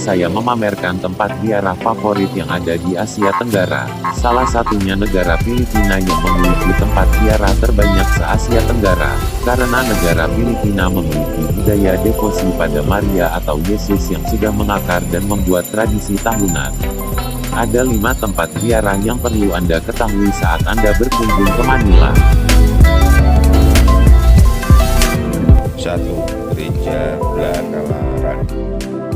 saya memamerkan tempat ziarah favorit yang ada di Asia Tenggara. Salah satunya negara Filipina yang memiliki tempat ziarah terbanyak se-Asia Tenggara. Karena negara Filipina memiliki budaya devosi pada Maria atau Yesus yang sudah mengakar dan membuat tradisi tahunan. Ada 5 tempat ziarah yang perlu Anda ketahui saat Anda berkunjung ke Manila. 1. Gereja Blakalaran.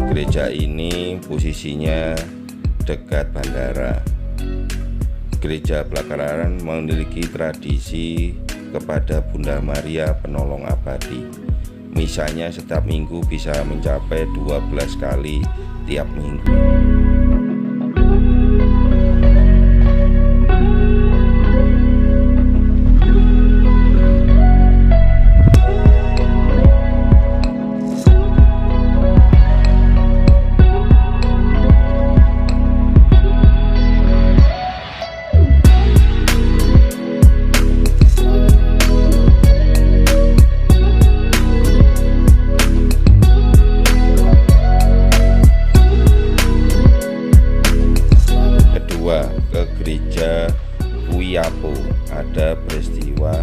Gereja ini posisinya dekat bandara. Gereja Blakalaran memiliki tradisi kepada Bunda Maria Penolong Abadi. Misanya setiap minggu bisa mencapai 12 kali tiap minggu. Ada peristiwa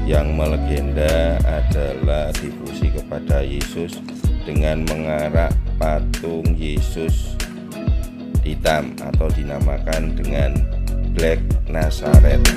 yang melegenda adalah difusi kepada Yesus dengan mengarak patung Yesus hitam atau dinamakan dengan Black Nazareth.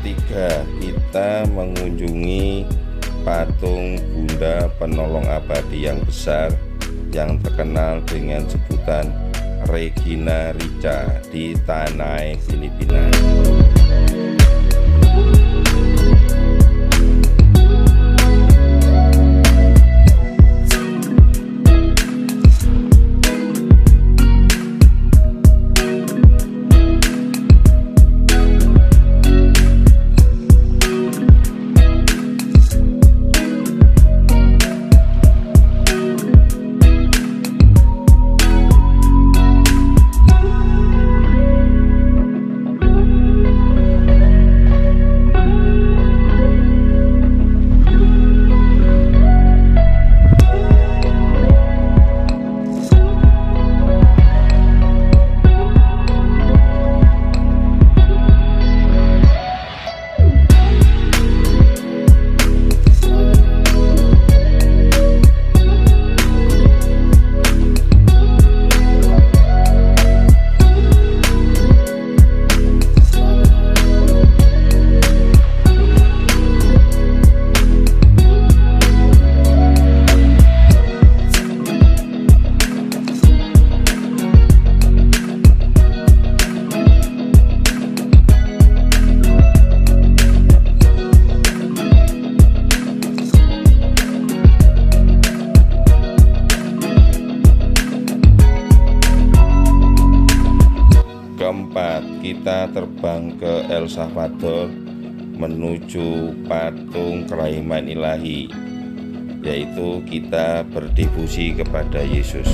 Ketiga, kita mengunjungi patung Bunda Penolong Abadi yang besar yang terkenal dengan sebutan Regina Rica di Tanay, Filipina. Keempat, kita terbang ke El Salvador menuju patung kelahiran ilahi, yaitu kita berdevosi kepada Yesus.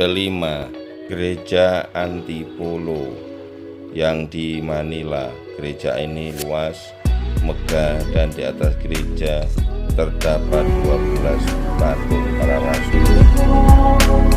kelima, gereja Antipolo yang di Manila. Gereja ini luas, megah, dan di atas gereja terdapat 12 patung para rasul.